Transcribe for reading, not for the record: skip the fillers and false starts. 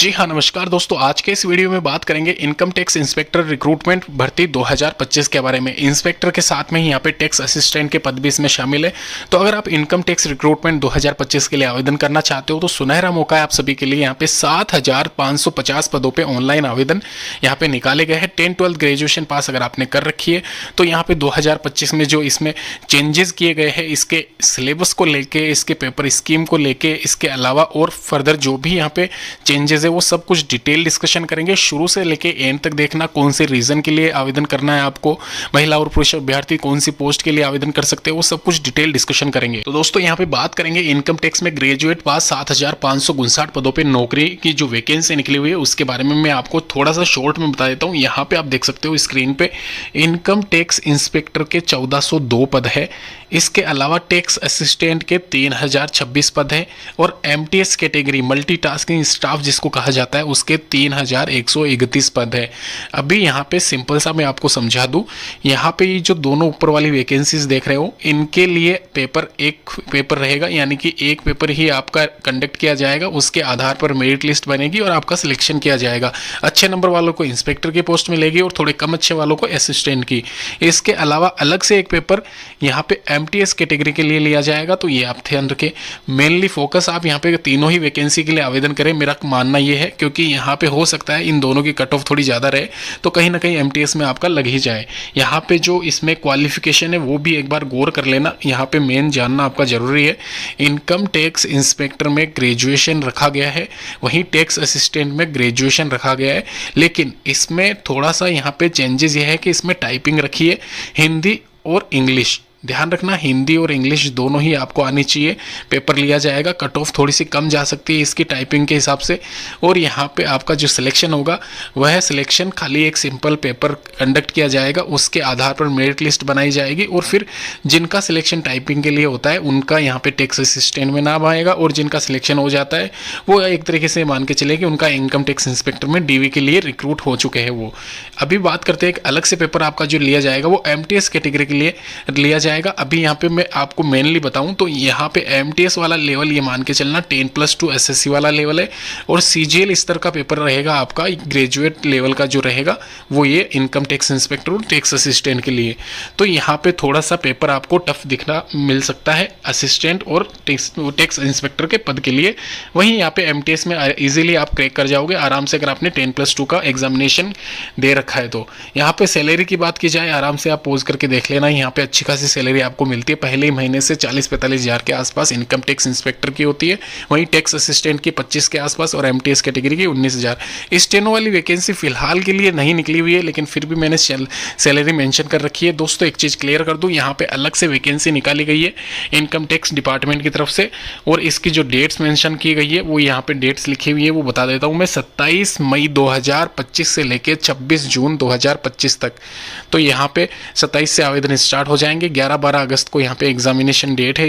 जी हाँ, नमस्कार दोस्तों। आज के इस वीडियो में बात करेंगे इनकम टैक्स इंस्पेक्टर रिक्रूटमेंट भर्ती 2025 के बारे में। इंस्पेक्टर के साथ में ही यहाँ पे टैक्स असिस्टेंट के पद भी इसमें शामिल है। तो अगर आप इनकम टैक्स रिक्रूटमेंट 2025 के लिए आवेदन करना चाहते हो तो सुनहरा मौका है आप सभी के लिए। यहाँ पे 7,550 पदों पे ऑनलाइन आवेदन यहाँ पे निकाले गए हैं। 10-12 ग्रेजुएशन पास अगर आपने कर रखी है तो यहाँ पे 2025 में जो इसमें चेंजेस किए गए हैं, इसके सिलेबस को लेके, इसके पेपर स्कीम को लेके, इसके अलावा और फर्दर जो भी यहाँ पे चेंजेस है वो सब कुछ डिटेल डिस्कशन करेंगे। शुरू से लेके एंड तक देखना कौन से रीजन के लिए आवेदन करना है आपको, महिला और पुरुष अभ्यर्थी कौन सी पोस्ट के लिए आवेदन कर सकते हैं, वो सब कुछ डिटेल डिस्कशन करेंगे। तो दोस्तों यहाँ पे बात करेंगे इनकम टैक्स में ग्रेजुएट पास 7,559 पदों पे नौकरी की जो वैकेंसी निकली हुई है उसके बारे में मैं आपको थोड़ा सा शॉर्ट में बता देता हूँ। यहाँ पे आप देख सकते हो स्क्रीन पे इनकम टैक्स इंस्पेक्टर के 1402 पद है। इसके अलावा टैक्स असिस्टेंट के 3026 पद है और एमटीएस कैटेगरी मल्टीटास्किंग स्टाफ जिसको कहा जाता है उसके 3131 पद है। अभी यहाँ पे सिंपल सा मैं आपको समझा दूं, यहाँ पे ये जो दोनों ऊपर वाली वैकेंसीज देख रहे हो इनके लिए एक पेपर रहेगा, यानी कि एक पेपर ही आपका कंडक्ट किया जाएगा। उसके आधार पर मेरिट लिस्ट बनेगी और आपका सिलेक्शन किया जाएगा। अच्छे नंबर वालों को इंस्पेक्टर की पोस्ट मिलेगी और थोड़े कम अच्छे वालों को असिस्टेंट की। इसके अलावा अलग से एक पेपर यहाँ पे एमटीएस कैटेगरी के लिए लिया जाएगा। तो ये आप ध्यान रखें, मेनली फोकस आप यहाँ पे तीनों ही वैकेंसी के लिए आवेदन करें। मेरा मानना ये है क्योंकि यहाँ पे हो सकता है इन दोनों की कट ऑफ थोड़ी ज़्यादा रहे तो कहीं ना कहीं एमटीएस में आपका लग ही जाए। यहाँ पे जो इसमें क्वालिफिकेशन है वो भी एक बार गौर कर लेना, यहाँ पे मेन जानना आपका ज़रूरी है। इनकम टैक्स इंस्पेक्टर में ग्रेजुएशन रखा गया है, वहीं टैक्स असिस्टेंट में ग्रेजुएशन रखा गया है, लेकिन इसमें थोड़ा सा यहाँ पे चेंजेस ये है कि इसमें टाइपिंग रखी है हिंदी और इंग्लिश। ध्यान रखना हिंदी और इंग्लिश दोनों ही आपको आनी चाहिए। पेपर लिया जाएगा, कट ऑफ थोड़ी सी कम जा सकती है इसकी टाइपिंग के हिसाब से। और यहाँ पे आपका जो सिलेक्शन होगा वह सिलेक्शन खाली एक सिंपल पेपर कंडक्ट किया जाएगा, उसके आधार पर मेरिट लिस्ट बनाई जाएगी और फिर जिनका सिलेक्शन टाइपिंग के लिए होता है उनका यहाँ पे टैक्स असिस्टेंट में नाम आएगा और जिनका सिलेक्शन हो जाता है वो एक तरीके से मान के चले कि उनका इनकम टैक्स इंस्पेक्टर में डीवी के लिए रिक्रूट हो चुके हैं वो। अभी बात करते हैं एक अलग से पेपर आपका जो लिया जाएगा वो एमटीएस कैटेगरी के लिए लिया जाएगा। अभी यहाँ पे मैं आपको मेनली बताऊं तो यहाँ पे एमटीएस वाला लेवल ये मान के चलना 10+2 एसएससी वाला लेवल है और सीजीएल स्तर का पेपर रहेगा आपका। ग्रेजुएट लेवल का जो रहेगा वो ये इनकम टैक्स इंस्पेक्टर और टैक्स असिस्टेंट के लिए। तो यहाँ पे थोड़ा सा पेपर आपको टफ दिखना मिल सकता है असिस्टेंट और टैक्स इंस्पेक्टर के पद के लिए। वहीं यहाँ पे एमटीएस में इजीली आप क्रैक कर जाओगे आराम से अगर आपने 10+2 का एग्जामिनेशन दे रखा है तो। यहाँ पे सैलरी की बात की जाए आराम से आप पोज करके देख लेना, यहाँ पे अच्छी खासी सैलरी आपको मिलती है। पहले ही महीने से 40-45 हज़ार के आसपास इनकम टैक्स इंस्पेक्टर की होती है, वहीं टैक्स असिस्टेंट की 25 के आसपास और एमटीएस कैटेगरी की 19,000। स्टेनो वाली वैकेंसी फिलहाल के लिए नहीं निकली हुई है लेकिन फिर भी मैंने सैलरी मेंशन कर रखी है। दोस्तों एक चीज़ क्लियर कर दूं, यहाँ पे अलग से वैकेंसी निकाली गई है इनकम टैक्स डिपार्टमेंट की तरफ से और इसकी जो डेट्स मेंशन की गई है वो यहाँ पे डेट्स लिखी हुई है वो बता देता हूँ मैं। 27 मई 2025 से लेकर 26 जून 2025 तक। तो यहाँ पे 27 से आवेदन स्टार्ट हो जाएंगे, 11-12 अगस्त को यहाँ पे एग्जामिनेशन डेट है।